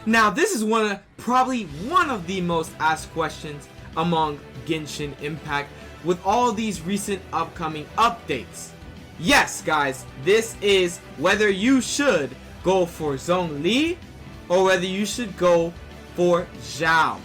Now this is probably one of the most asked questions among Genshin Impact with all these recent upcoming updates. Yes guys, this is whether you should go for ZHONGLI or whether you should go for ZHAO.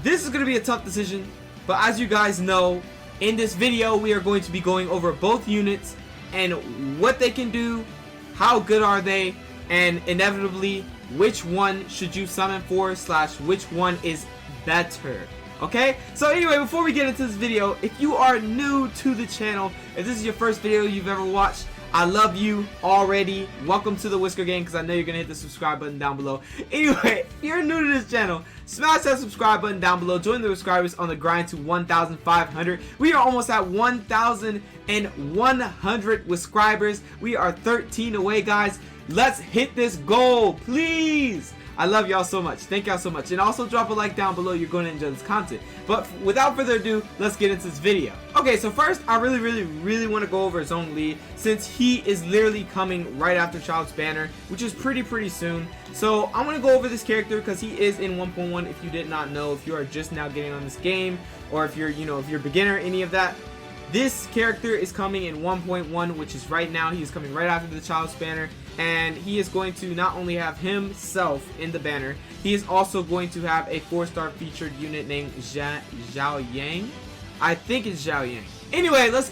This is going to be a tough decision, but as you guys know, in this video we are going to be going over both units and what they can do, how good are they, and inevitably which one should you summon for / which one is better. Okay, so anyway, before we get into this video, if you are new to the channel, if this is your first video you've ever watched, I love you already. Welcome to the Whisker Gang, because I know you're gonna hit the subscribe button down below. Anyway, if you're new to this channel, smash that subscribe button down below. Join the subscribers on the grind to 1,500. We are almost at 1,100 subscribers. We are 13 away, guys. Let's hit this goal, please. I love y'all so much. Thank y'all so much. And also drop a like down below. You're going to enjoy this content. But without further ado, let's get into this video. Okay, so first, I really want to go over ZHONGLI, since he is literally coming right after Child's Banner, which is pretty soon. So I'm going to go over this character because he is in 1.1. If you did not know, if you are just now getting on this game, or if you're, if you're a beginner, any of that, this character is coming in 1.1, which is right now. He is coming right after the Child's Banner, and he is going to not only have himself in the banner, he is also going to have a 4-star featured unit named Zhao Yang. I think it's Zhao Yang. Anyway, let's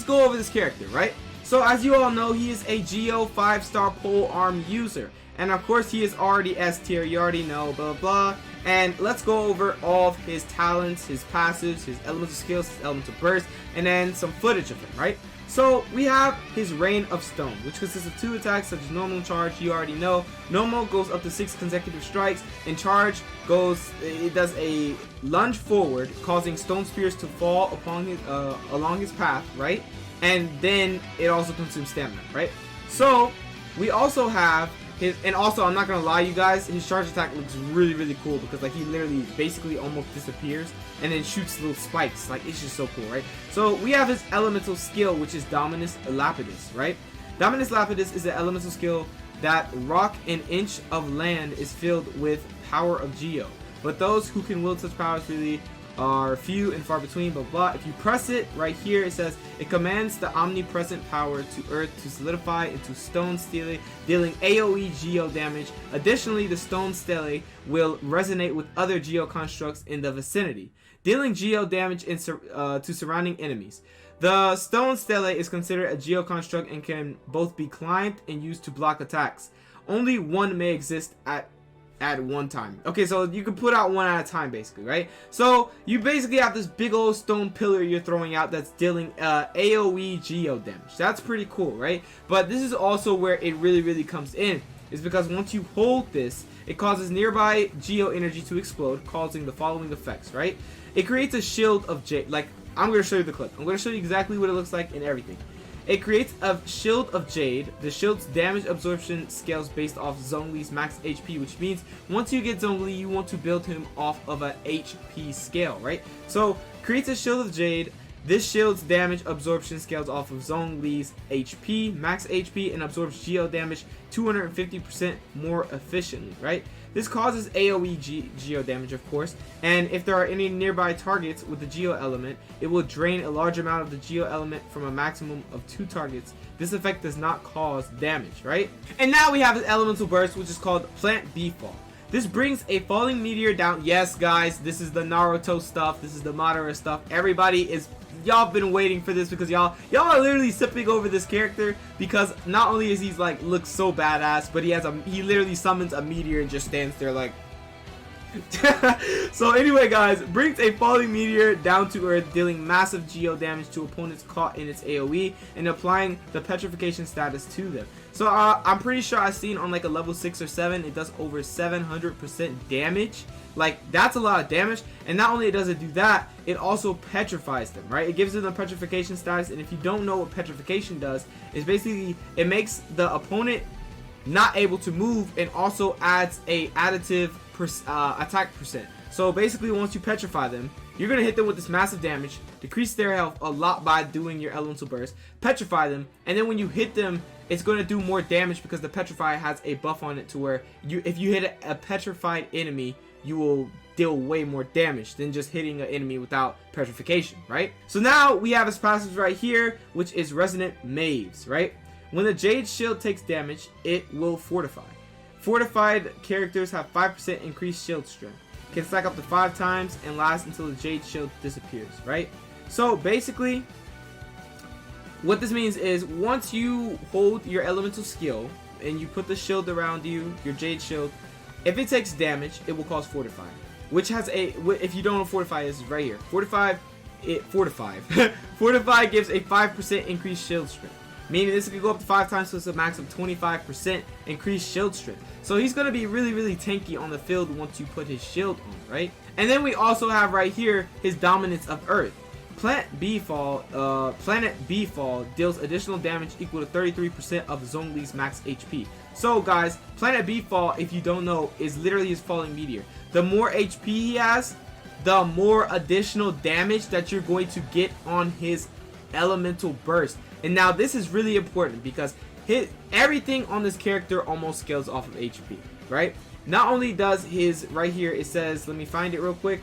go over this character, right? So as you all know, he is a Geo 5-star pole arm user, and of course he is already S tier. You already know, blah blah. And let's go over all of his talents, his passives, his elemental skills, his elemental burst, and then some footage of him, right? So we have his Rain of Stone, which consists of 2 attacks such as normal and charge. You already know. Normal goes up to 6 consecutive strikes, and charge it does a lunge forward, causing stone spears to fall upon his along his path, right? And then it also consumes stamina, right? So we also have his, and also I'm not gonna lie, you guys, his charge attack looks really cool, because like he literally basically almost disappears and then shoots little spikes. Like, it's just so cool, right? So we have his elemental skill, which is Dominus Lapidus, right? Dominus Lapidus is an elemental skill that rock an inch of land is filled with power of Geo, but those who can wield such powers really are few and far between, blah blah. If you press it right here, it says it commands the omnipresent power to earth to solidify into stone stele, dealing AoE Geo damage. Additionally, the stone stele will resonate with other Geo constructs in the vicinity, dealing Geo damage to surrounding enemies. The stone stele is considered a Geo construct and can both be climbed and used to block attacks. Only one may exist at one time. Okay, so you can put out one at a time, basically, right? So you basically have this big old stone pillar you're throwing out that's dealing AoE Geo damage. That's pretty cool, right? But this is also where it really comes in, is because once you hold this, it causes nearby Geo energy to explode, causing the following effects, right? It creates a shield of Jade. Like, I'm going to show you the clip. I'm going to show you exactly what it looks like and everything. It creates a shield of Jade. The shield's damage absorption scales based off ZHONGLI's max HP, which means once you get ZHONGLI, you want to build him off of an HP scale, right? So, creates a shield of Jade. This shield's damage absorption scales off of ZHONGLI's HP, max HP, and absorbs Geo damage 250% more efficiently, right? This causes AoE Geo damage, of course, and if there are any nearby targets with the Geo element, it will drain a large amount of the Geo element from a maximum of 2 targets. This effect does not cause damage, right? And now we have his elemental burst, which is called Plant Befall. This brings a falling meteor down. Yes, guys, this is the Naruto stuff. This is the Madara stuff. Everybody is, y'all been waiting for this, because y'all are literally sipping over this character, because not only is he like looks so badass, but he literally summons a meteor and just stands there like so anyway, guys, brings a falling meteor down to earth, dealing massive Geo damage to opponents caught in its AoE and applying the petrification status to them. So I'm pretty sure I've seen on like a level 6 or 7, it does over 700% damage. Like, that's a lot of damage. And not only does it do that, it also petrifies them, right? It gives them the petrification status. And if you don't know what petrification does, it's basically, it makes the opponent not able to move, and also adds a additive attack percent. So basically, once you petrify them, you're going to hit them with this massive damage, decrease their health a lot by doing your elemental burst, petrify them, and then when you hit them, it's going to do more damage because the petrify has a buff on it to where if you hit a petrified enemy, you will deal way more damage than just hitting an enemy without petrification, right? So now we have his passive right here, which is Resonant Maves, right? When the Jade Shield takes damage, it will fortify. Fortified characters have 5% increased shield strength, can stack up to 5 times, and last until the Jade Shield disappears, right? So basically, what this means is once you hold your elemental skill and you put the shield around you, your Jade Shield, if it takes damage, it will cause Fortify, which has a, if you don't know what Fortify is, right here. Fortify gives a 5% increased shield strength, meaning this can go up to 5 times, so it's a max of 25% increased shield strength. So he's going to be really, really tanky on the field once you put his shield on, right? And then we also have right here his Dominance of Earth. Planet B Fall deals additional damage equal to 33% of ZHONGLI's max HP. So guys, Planet B Fall, if you don't know, is literally his falling meteor. The more HP he has, the more additional damage that you're going to get on his elemental burst. And now this is really important because everything on this character almost scales off of HP, right? Not only does his, right here it says, let me find it real quick.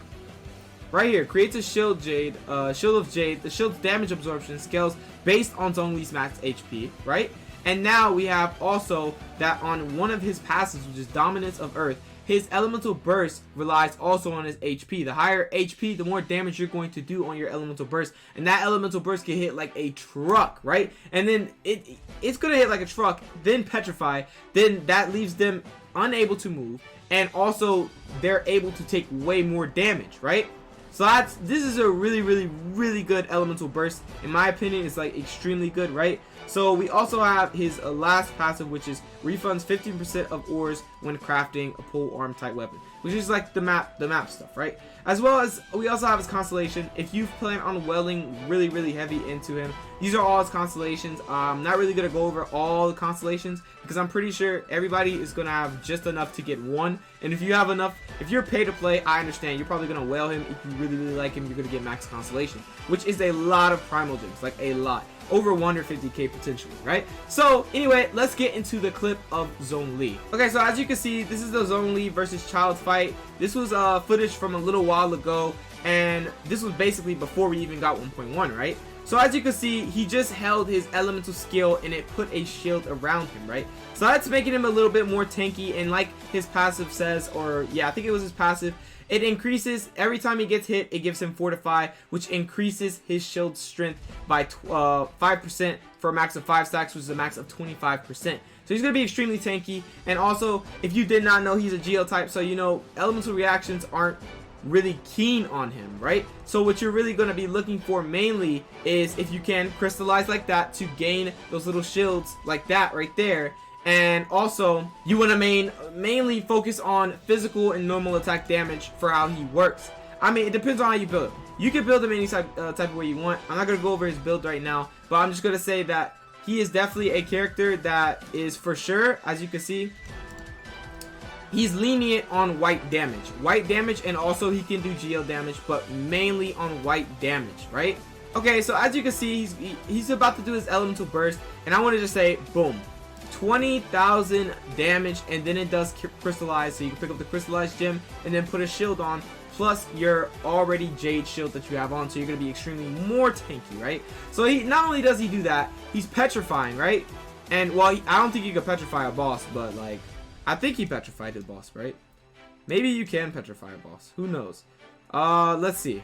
Right here, creates a shield of Jade. The shield's damage absorption scales based on ZHONGLI's max HP, right? And now we have also that on one of his passives, which is Dominance of Earth, his elemental burst relies also on his HP. The higher HP, the more damage you're going to do on your elemental burst, and that elemental burst can hit like a truck, right? And then it's gonna hit like a truck, then petrify, then that leaves them unable to move, and also they're able to take way more damage, right? So this is a really, really, really good elemental burst. In my opinion, it's like extremely good, right? So we also have his last passive, which is refunds 15% of ores when crafting a pole arm type weapon, which is like the map stuff, right? As well as we also have his constellation. If you plan on welling really, really heavy into him, these are all his constellations. I'm not really gonna go over all the constellations because I'm pretty sure everybody is gonna have just enough to get one. And if you have enough, if you're pay to play, I understand. You're probably gonna whale him. If you really, really like him, you're gonna get max constellation, which is a lot of primogems, like a lot. Over 150k potentially, right? So anyway, let's get into the clip of ZHONGLI. Okay, so as you can see, this is the ZHONGLI versus Child fight. This was footage from a little while ago, and this was basically before we even got 1.1, right? So as you can see, he just held his elemental skill and it put a shield around him, right? So that's making him a little bit more tanky, and like his passive says, or yeah, I think it was his passive, it increases every time he gets hit. It gives him Fortify, which increases his shield strength by 5% for a max of 5 stacks, which is a max of 25%. So he's going to be extremely tanky. And also, if you did not know, he's a Geo type, so you know elemental reactions aren't really keen on him, right? So what you're really going to be looking for mainly is if you can crystallize like that to gain those little shields like that right there. And also, you want to mainly focus on physical and normal attack damage for how he works. I mean, it depends on how you build him. You can build him any type of way you want. I'm not going to go over his build right now, but I'm just going to say that he is definitely a character that is for sure, as you can see, he's lenient on white damage. White damage, and also he can do geo damage, but mainly on white damage, right? Okay, so as you can see, he's about to do his elemental burst, and I want to just say, boom. 20,000 damage, and then it does crystallize, so you can pick up the crystallized gem and then put a shield on, plus your already jade shield that you have on, so you're going to be extremely more tanky, right? So he not only does he do that, he's petrifying, right? And well, I don't think you can petrify a boss, but like I think he petrified his boss, right? Maybe you can petrify a boss, who knows? Let's see.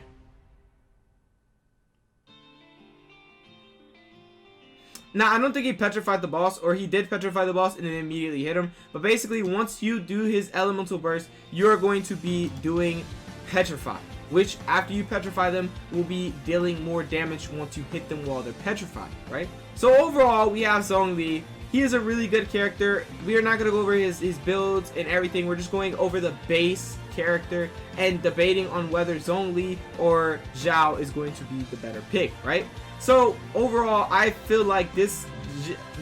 Now, I don't think he petrified the boss, or he did petrify the boss and then immediately hit him. But basically, once you do his elemental burst, you're going to be doing petrify, which after you petrify them will be dealing more damage once you hit them while they're petrified, right? So overall, we have ZHONGLI. He is a really good character. We are not going to go over his builds and everything. We're just going over the base character and debating on whether ZHONGLI or ZHAO is going to be the better pick, right? So overall, I feel like this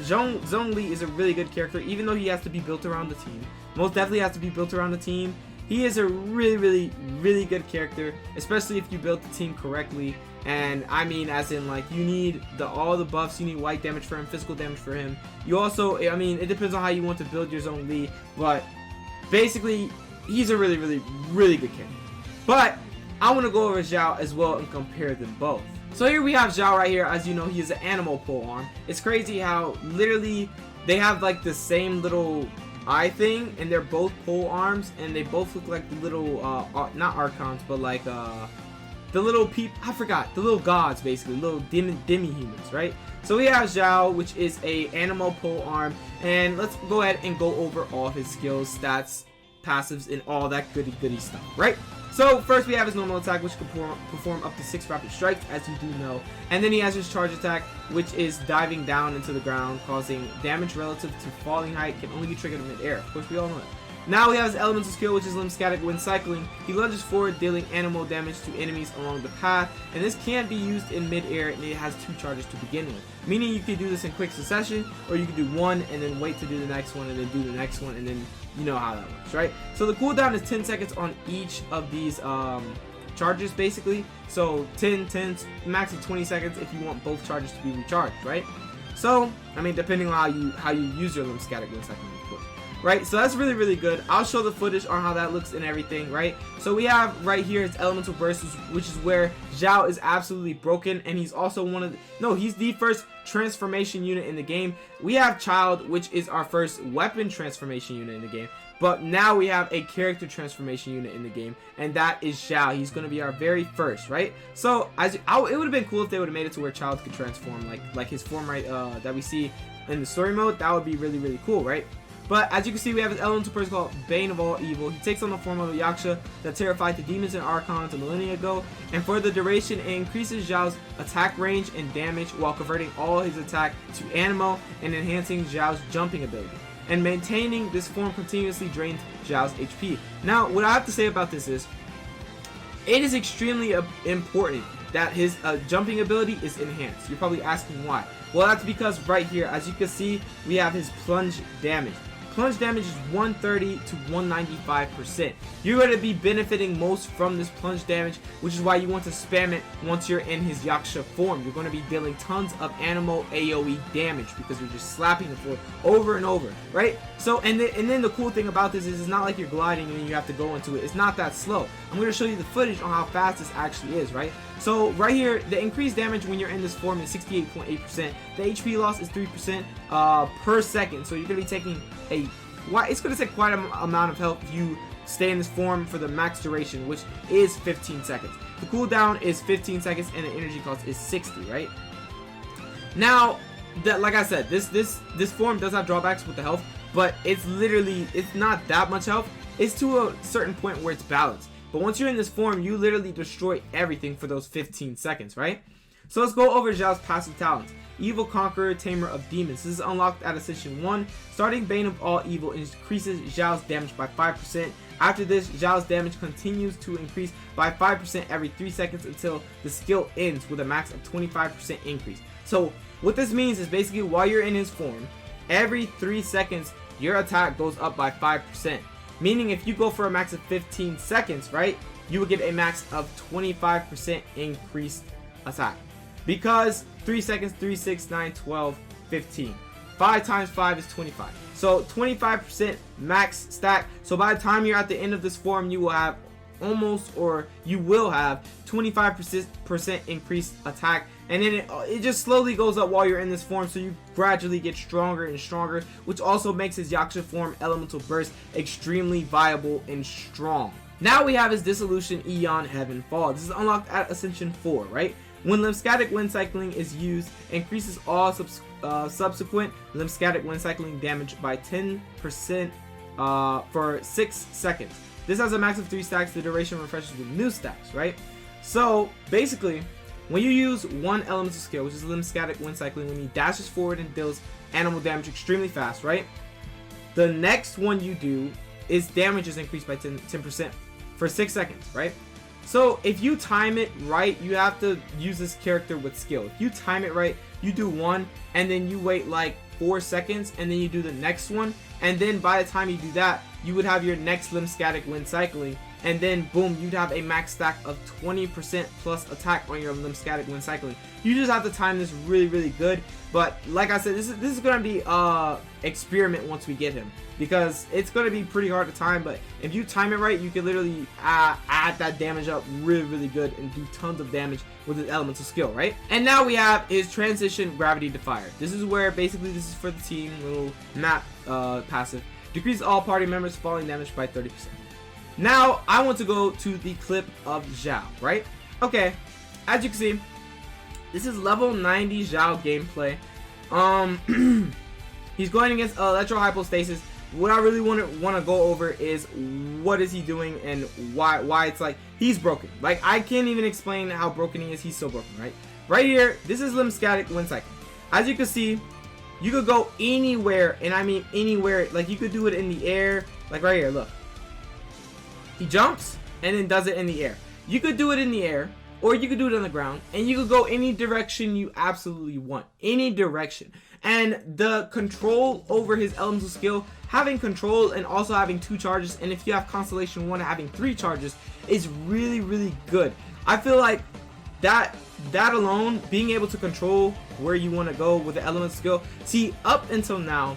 ZHONGLI is a really good character, even though he has to be built around the team. Most definitely has to be built around the team. He is a really, really, really good character, especially if you build the team correctly. And I mean as in like you need all the buffs. You need white damage for him, physical damage for him. You also, I mean, it depends on how you want to build your ZHONGLI, but basically he's a really good character. But I want to go over ZHONGLI as well and compare them both. So here we have ZHONGLI right here. As you know, he is an animal pole arm. It's crazy how literally they have like the same little eye thing, and they're both pole arms, and they both look like the little not archons, but like the little I forgot, the little gods, basically little demi-humans, right? So we have ZHONGLI, which is a animal pole arm, and let's go ahead and go over all his skills, stats, passives, and all that goody stuff, right? So first we have his normal attack, which can perform up to 6 rapid strikes, as you do know. And then he has his charge attack, which is diving down into the ground, causing damage relative to falling height, can only be triggered in mid-air. Of course, we all know that. Now we have his elemental skill, which is limb static when cycling. He lunges forward, dealing animal damage to enemies along the path, and this can be used in mid-air, and it has 2 charges to begin with. Meaning you could do this in quick succession, or you could do one and then wait to do the next one, and then do the next one, and then you know how that works, right? So the cooldown is 10 seconds on each of these charges, basically. So 10, max of 20 seconds if you want both charges to be recharged, right? So I mean, depending on how you use your limb static when cycling, of course. Right, so that's really good. I'll show the footage on how that looks and everything, right? So we have right here his elemental burst, which is where ZHONGLI is absolutely broken, and he's also he's the first transformation unit in the game. We have Child, which is our first weapon transformation unit in the game, but now we have a character transformation unit in the game, and that is ZHONGLI. He's going to be our very first, right? So it would have been cool if they would have made it to where Child could transform, like his form right that we see in the story mode. That would be really cool, right? But as you can see, we have his elemental person called Bane of All Evil. He takes on the form of a Yaksha that terrified the demons and archons a millennia ago, and for the duration it increases ZHONGLI's attack range and damage while converting all his attack to Animo and enhancing ZHONGLI's jumping ability. And maintaining this form continuously drains ZHONGLI's HP. Now, what I have to say about this is, it is extremely important that his jumping ability is enhanced. You're probably asking why. Well, that's because right here, as you can see, we have his plunge damage. Plunge damage is 130 to 195%. You're going to be benefiting most from this plunge damage, which is why you want to spam it once you're in his Yaksha form. You're going to be dealing tons of Animo AoE damage because you're just slapping the floor over and over, right? So, and then the cool thing about this is it's not like you're gliding and then you have to go into it. It's not that slow. I'm going to show you the footage on how fast this actually is, right? So right here, the increased damage when you're in this form is 68.8%. The HP loss is 3% per second. So you're going to be taking it's going to take quite an amount of health if you stay in this form for the max duration, which is 15 seconds. The cooldown is 15 seconds and the energy cost is 60, right? Now, like I said, this form does have drawbacks with the health, but it's not that much health. It's to a certain point where it's balanced. But once you're in this form, you literally destroy everything for those 15 seconds, right? So let's go over ZHONGLI's passive talents. Evil Conqueror, Tamer of Demons. This is unlocked at Ascension 1. Starting Bane of All Evil increases ZHONGLI's damage by 5%. After this, ZHONGLI's damage continues to increase by 5% every 3 seconds until the skill ends with a max of 25% increase. So what this means is basically while you're in his form, every 3 seconds your attack goes up by 5%. Meaning if you go for a max of 15 seconds, right, you will get a max of 25% increased attack. Because 3 seconds, 3, 6, 9, 12, 15. 5 times 5 is 25. So 25% max stack. So by the time you're at the end of this form, you will have you will have 25% increased attack. And then it just slowly goes up while you're in this form, so you gradually get stronger and stronger, which also makes his Yaksha form Elemental Burst extremely viable and strong. Now we have his Dissolution Aeon Heaven Fall. This is unlocked at Ascension 4, right? When Lymphatic Wind Cycling is used, increases all subsequent Lymphatic Wind Cycling damage by 10% for 6 seconds. This has a max of 3 stacks. The duration refreshes with new stacks, right? So basically, when you use one elemental skill, which is Lymphatic Wind Cycling, when he dashes forward and deals animal damage extremely fast, right? The next one you do is damage is increased by 10% for 6 seconds, right? So if you time it right, you have to use this character with skill. If you time it right, you do one and then you wait like 4 seconds and then you do the next one, and then by the time you do that, you would have your next lymphatic when cycling, and then boom, you'd have a max stack of 20% plus attack on your lymphatic when cycling. You just have to time this really good. But like I said, this is gonna be experiment once we get him, because it's gonna be pretty hard to time. But if you time it right, you can literally add that damage up really good and do tons of damage with his elemental skill, right? And now we have his transition gravity defier. This is where basically this is for the team, little map passive. Decrease all party members falling damage by 30%. Now I want to go to the clip of ZHONGLI, right? Okay, as you can see, this is level 90 ZHONGLI gameplay. He's going against electro hypostasis. What I really want to go over is what is he doing and why it's like he's broken. Like, I can't even explain how broken he is. He's so broken, right? Right here, this is lymphatic when cycling. As you can see, you could go anywhere, and I mean anywhere. Like, you could do it in the air, like right here. Look, he jumps and then does it in the air. You could do it in the air, or you could do it on the ground, and you could go any direction you absolutely want, any direction. And the control over his elemental skill, having control and also having 2 charges, and if you have constellation 1 having 3 charges, is really good. I feel like that alone, being able to control where you want to go with the elemental skill. See, up until now,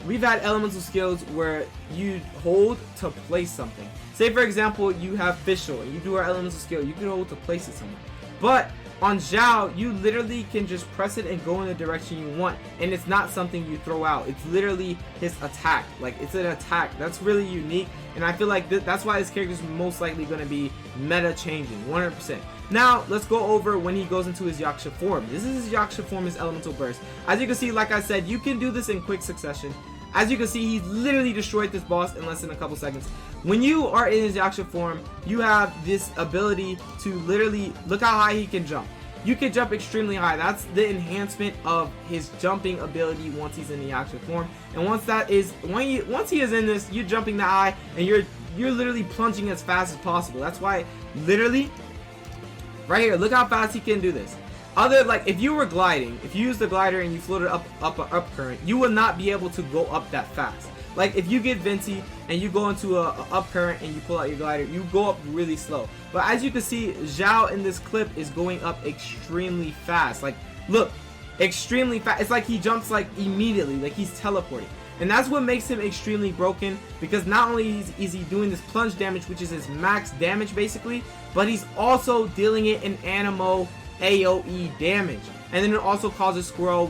we've had elemental skills where you hold to place something. Say for example, you have Fischl and you do our elemental skill, you can hold to place it somewhere. But on ZHONGLI, you literally can just press it and go in the direction you want, and it's not something you throw out. It's literally his attack. Like, it's an attack. That's really unique, and I feel like that's why this character is most likely going to be meta changing, 100%. Now, let's go over when he goes into his Yaksha form. This is his Yaksha form, his elemental burst. As you can see, like I said, you can do this in quick succession. As you can see, he literally destroyed this boss in less than a couple seconds. When you are in his Yaksha form, you have this ability to literally, look how high he can jump. You can jump extremely high. That's the enhancement of his jumping ability once he's in the Yaksha form. And once he is in this, you're jumping that high, and you're literally plunging as fast as possible. That's why, literally, right here, look how fast he can do this. Like, if you were gliding, if you use the glider and you floated up current, you would not be able to go up that fast. Like, if you get Venti and you go into a up current and you pull out your glider, you go up really slow. But as you can see, ZHONGLI in this clip is going up extremely fast. Like, look, extremely fast. It's like he jumps like immediately, like he's teleporting. And that's what makes him extremely broken, because not only is he doing this plunge damage, which is his max damage basically, but he's also dealing it in Animo AoE damage. And then it also causes Squirrel,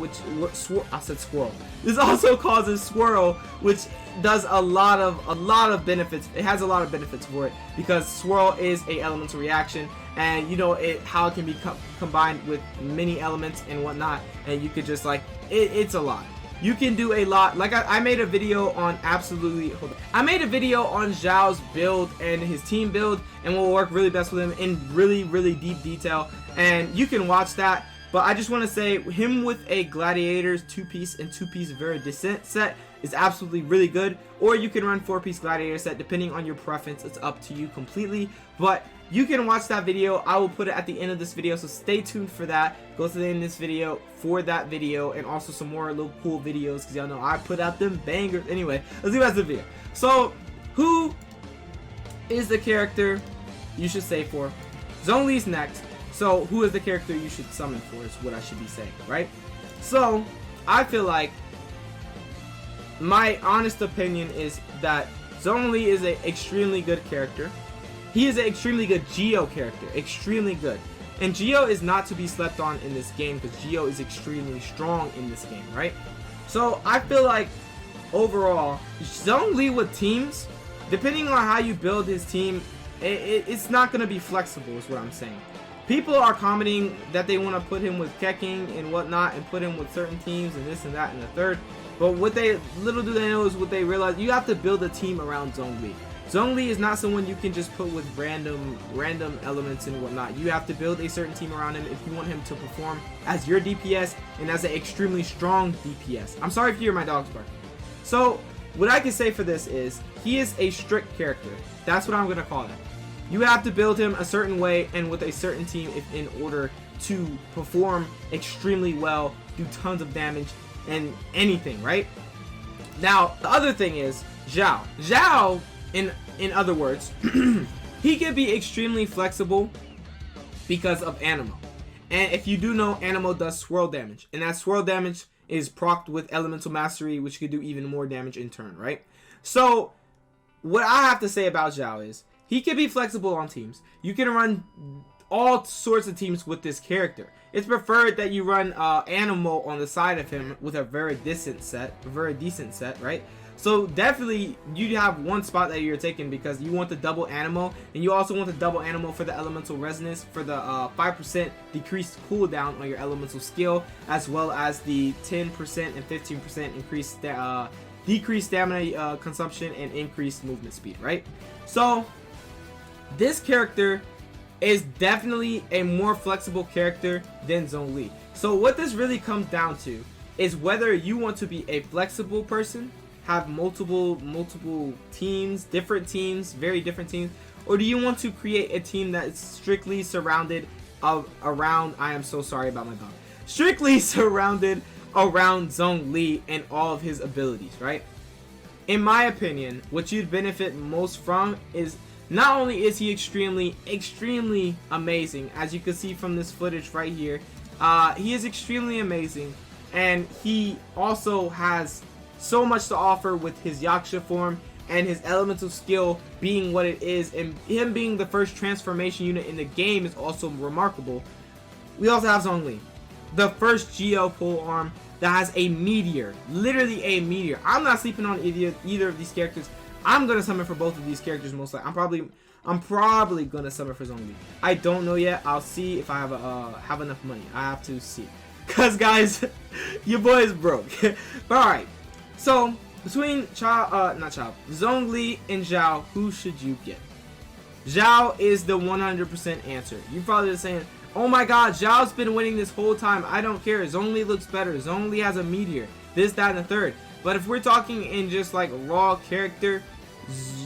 I said Squirrel. This also causes Swirl, which does a lot of benefits. It has a lot of benefits for it, because Swirl is a elemental reaction, and you know how it can be combined with many elements and whatnot, and you could just like it's a lot. You can do a lot. Like I made a video on I made a video on Zhao's build and his team build, and will work really best with him in really deep detail, and you can watch that. But I just want to say, him with a Gladiators 2-piece and 2-piece Vera Descent set is absolutely really good. Or you can run 4-piece Gladiator set, depending on your preference. It's up to you completely. But you can watch that video. I will put it at the end of this video, so stay tuned for that. Go to the end of this video for that video, and also some more little cool videos, because y'all know I put out them bangers. Anyway, let's do the video. So, who is the character you should save for? ZHONGLI's next. So, who is the character you should summon for is what I should be saying, right? So, I feel like my honest opinion is that ZHONGLI is an extremely good character. He is an extremely good Geo character, extremely good. And Geo is not to be slept on in this game, because Geo is extremely strong in this game, right? So, I feel like, overall, ZHONGLI with teams, depending on how you build his team, it's not going to be flexible is what I'm saying. People are commenting that they want to put him with Keking and whatnot, and put him with certain teams and this and that and the third. But little do they know is what they realize, you have to build a team around ZHONGLI. ZHONGLI is not someone you can just put with random elements and whatnot. You have to build a certain team around him if you want him to perform as your DPS and as an extremely strong DPS. I'm sorry if you hear my dogs barking. So, what I can say for this is, he is a strict character. That's what I'm going to call it. You have to build him a certain way and with a certain team in order to perform extremely well, do tons of damage, and anything, right? Now, the other thing is, Zhao. Zhao, in other words, he can be extremely flexible because of Animo. And if you do know, Animo does swirl damage. And that swirl damage is procced with Elemental Mastery, which could do even more damage in turn, right? So, what I have to say about Zhao is, he can be flexible on teams. You can run all sorts of teams with this character. It's preferred that you run Animo on the side of him with a very decent set, right? So definitely you have one spot that you're taking because you want the double Animo, and you also want the double Animo for the Elemental Resonance for the 5% decreased cooldown on your Elemental skill, as well as the 10% and 15% increased decreased stamina consumption and increased movement speed, right? So this character is definitely a more flexible character than ZHONGLI. So what this really comes down to is whether you want to be a flexible person, have multiple teams, different teams, very different teams, or do you want to create a team that is strictly surrounded around, I am so sorry about my dog, strictly surrounded around ZHONGLI and all of his abilities, right? In my opinion, what you'd benefit most from is not only is he extremely amazing, as you can see from this footage right here, he is extremely amazing, and he also has so much to offer with his Yaksha form and his elemental skill being what it is, and him being the first transformation unit in the game is also remarkable. We also have ZHONGLI, the first ZHONGLI pole arm that has a meteor, literally a meteor. I'm not sleeping on either of these characters. I'm gonna summon for both of these characters most likely. I'm probably gonna summon for ZHONGLI. I don't know yet. I'll see if I have enough money. I have to see, cause guys, your boy is broke. But all right, so between ZHONGLI and Zhao, who should you get? Zhao is the 100% answer. You're probably saying, oh my god, Zhao's been winning this whole time. I don't care. ZHONGLI looks better. ZHONGLI has a meteor. This, that, and the third. But if we're talking in just like raw character,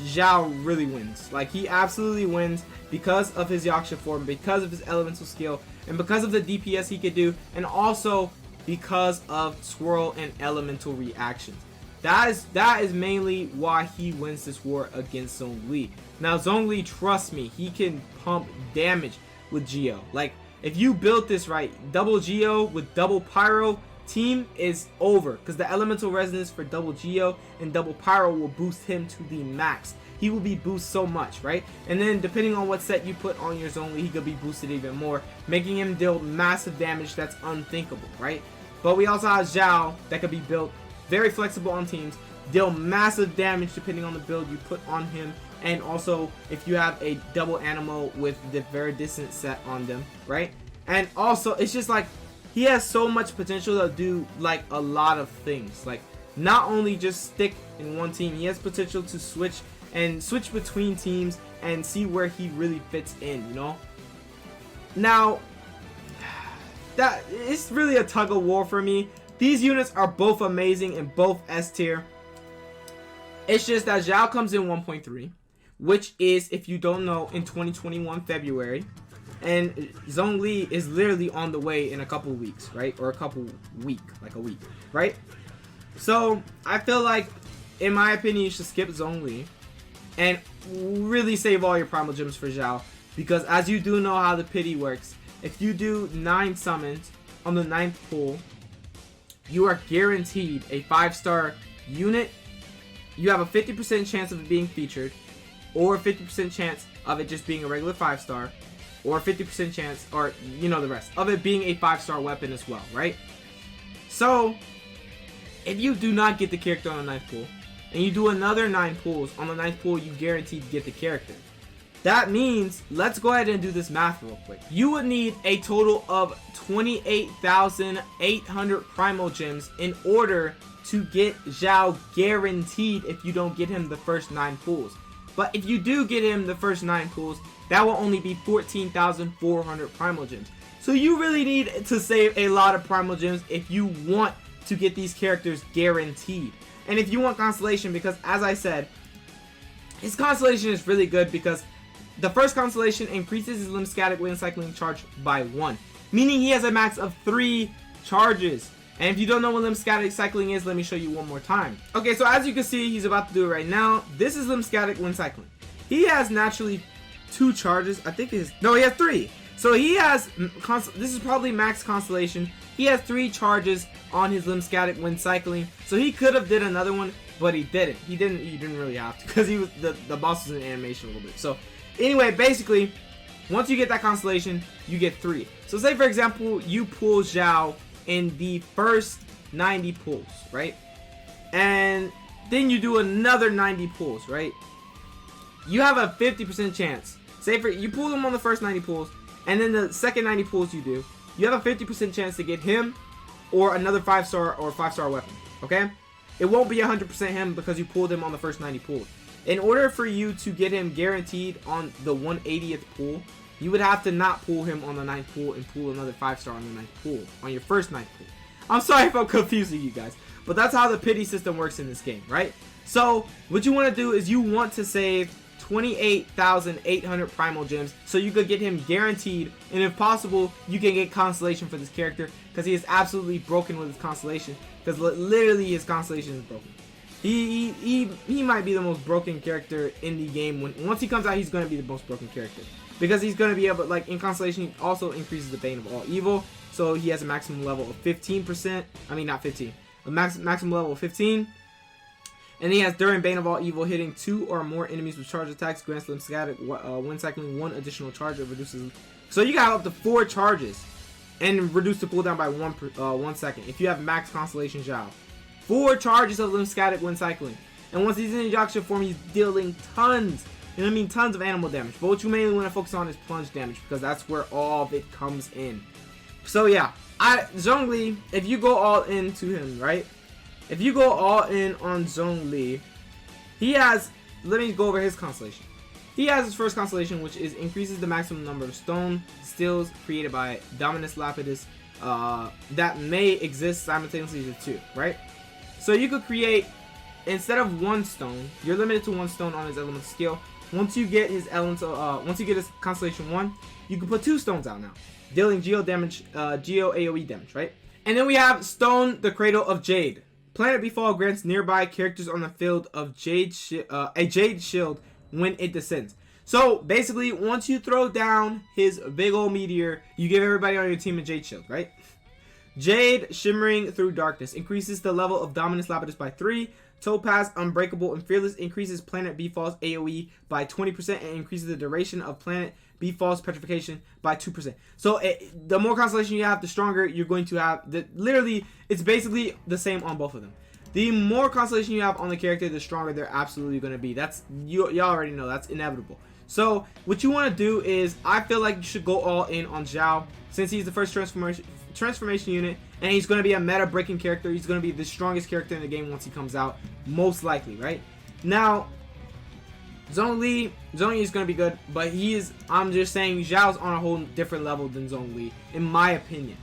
Zhao really wins. Like, he absolutely wins because of his Yaksha form, because of his elemental skill, and because of the DPS he could do, and also because of swirl and elemental reactions. That is mainly why he wins this war against ZHONGLI. Now ZHONGLI, trust me, he can pump damage with ZHONGLI. Like, if you built this right, double ZHONGLI with double Pyro, team is over, because the elemental resonance for double ZHONGLI and double Pyro will boost him to the max. He will be boosted so much, right? And then depending on what set you put on your ZHONGLI, he could be boosted even more, making him deal massive damage that's unthinkable, right? But we also have Zhao that could be built very flexible on teams, deal massive damage depending on the build you put on him, and also if you have a double Animo with the very distant set on them, right? And also it's just like, he has so much potential to do like a lot of things. Like, not only just stick in one team, he has potential to switch between teams and see where he really fits in, you know? Now, that it's really a tug of war for me. These units are both amazing and both S tier. It's just that Zhao comes in 1.3, which is, if you don't know, in 2021 February. And ZHONGLI is literally on the way in a couple weeks, right? Or like a week, right? So I feel like, in my opinion, you should skip ZHONGLI and really save all your primal gems for Zhao, because as you do know how the pity works, if you do 9 summons on the 9th pull, you are guaranteed a 5-star unit. You have a 50% chance of it being featured, or a 50% chance of it just being a regular 5-star, or 50% chance, or you know the rest, of it being a 5-star weapon as well, right? So, if you do not get the character on the 9th pull, and you do another 9 pulls, on the 9th pull you guaranteed to get the character. That means, let's go ahead and do this math real quick. You would need a total of 28,800 primal gems in order to get Zhao guaranteed if you don't get him the first 9 pulls. But if you do get him the first 9 pulls, that will only be 14,400 primal gems. So you really need to save a lot of primal gems if you want to get these characters guaranteed. And if you want constellation, because as I said, his constellation is really good because the first constellation increases his lymphatic wind cycling charge by 1, meaning he has a max of 3 charges. And if you don't know what lymphatic cycling is, let me show you one more time. Okay, so as you can see, he's about to do it right now. This is lymphatic when cycling. He has naturally 2 charges. I think he has 3. So he has, this is probably max constellation. He has 3 charges on his lymphatic when cycling. So he could have did another one, but he didn't. He didn't really have to, because he was the boss was in animation a little bit. So anyway, basically, once you get that constellation, you get 3. So say for example, you pull ZHONGLI in the first 90 pulls, right? And then you do another 90 pulls, right? You have a 50% chance. Say for you pull him on the first 90 pulls, and then the second 90 pulls you have a 50% chance to get him or another 5-star or 5-star weapon, okay? It won't be 100% him because you pulled him on the first 90 pulls. In order for you to get him guaranteed on the 180th pull, you would have to not pull him on the 9th pull and pull another 5-star on the 9th pull, on your first 9th pull. I'm sorry if I'm confusing you guys, but that's how the pity system works in this game, right? So what you want to do is you want to save 28,800 primogems so you could get him guaranteed, and if possible, you can get constellation for this character because he is absolutely broken with his constellation, because literally his constellation is broken. He might be the most broken character in the game. Once he comes out, he's going to be the most broken character. Because he's going to be able, like in Constellation, he also increases the Bane of all evil. So he has a maximum level of 15%. I mean, not 15. A maximum level of 15. And he has during Bane of all evil, hitting 2 or more enemies with charge attacks, grants them static, when cycling 1 additional charge, it reduces. So you got up to 4 charges and reduce the cooldown by 1 second. If you have max Constellation ZHONGLI. 4 charges of lymphatic when cycling. And once he's in ejection form, he's dealing tons. And I mean tons of animal damage, but what you mainly want to focus on is plunge damage, because that's where all of it comes in. So yeah, ZHONGLI, if you go all into him, right? If you go all in on ZHONGLI, he has, let me go over his constellation. He has his first constellation, which is increases the maximum number of stone stills created by Dominus Lapidus that may exist simultaneously to 2, right? So you could create, instead of 1 stone, you're limited to 1 stone on his elemental skill. Once you get his once you get his constellation 1, you can put 2 stones out now, dealing geo damage, geo AoE damage, right? And then we have Stone, the Cradle of Jade. Planet Befall grants nearby characters on the field of a Jade shield when it descends. So basically, once you throw down his big old meteor, you give everybody on your team a Jade shield, right? Jade, shimmering through darkness, increases the level of Dominus Lapidus by 3. Topaz, Unbreakable, and Fearless increases Planet Befall's AoE by 20% and increases the duration of Planet Befall's petrification by 2%. So the more constellation you have, the stronger you're going to have. Literally, it's basically the same on both of them. The more constellation you have on the character, the stronger they're absolutely going to be. That's y'all already know, that's inevitable. So what you want to do is, I feel like you should go all in on ZHONGLI, since he's the first transformation unit, and he's going to be a meta breaking character. He's going to be the strongest character in the game once he comes out, most likely, right? Now ZHONGLI is going to be good, but I'm just saying ZHONGLI's on a whole different level than ZHONGLI, in my opinion.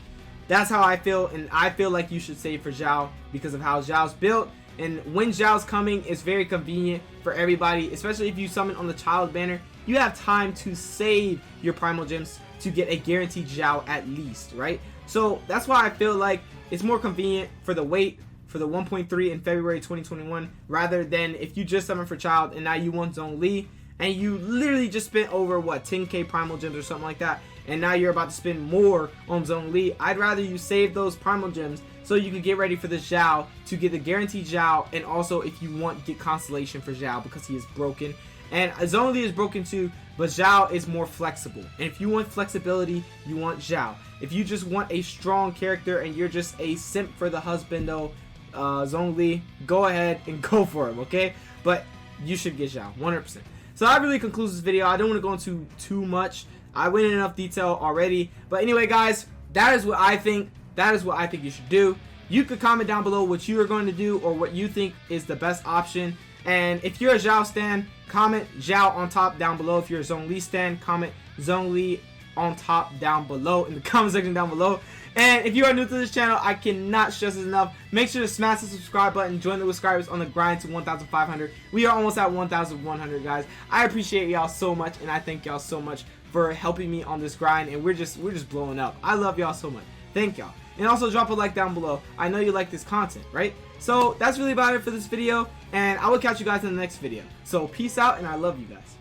That's how I feel, and I feel like you should save for ZHONGLI because of how ZHONGLI's built. And when ZHONGLI's coming, it's very convenient for everybody, especially if you summon on the child banner. You have time to save your primogems to get a guaranteed ZHONGLI at least, right? So that's why I feel like it's more convenient for the wait for the 1.3 in February 2021, rather than if you just summon for child and now you want ZHONGLI and you literally just spent over what 10k primogems or something like that, and now you're about to spend more on ZHONGLI. I'd rather you save those primogems so you can get ready for the ZHONGLI to get the guaranteed ZHONGLI, and also if you want, get constellation for ZHONGLI because he is broken. And ZHONGLI is broken too, but ZHONGLI is more flexible. And if you want flexibility, you want ZHONGLI. If you just want a strong character and you're just a simp for the husbando, ZHONGLI, go ahead and go for him, okay? But you should get ZHONGLI, 100%. So that really concludes this video. I don't want to go into too much. I went in enough detail already. But anyway, guys, that is what I think. That is what I think you should do. You could comment down below what you are going to do or what you think is the best option. And if you're a ZHONGLI stan, comment ZHONGLI on top down below. If you're a ZHONGLI stan, comment ZHONGLI on top down below in the comment section down below. And if you are new to this channel, I cannot stress this enough. Make sure to smash the subscribe button. Join the subscribers on the grind to 1,500. We are almost at 1,100, guys. I appreciate y'all so much, and I thank y'all so much for helping me on this grind. And we're just blowing up. I love y'all so much. Thank y'all. And also drop a like down below. I know you like this content, right? So that's really about it for this video, and I will catch you guys in the next video. So peace out, and I love you guys.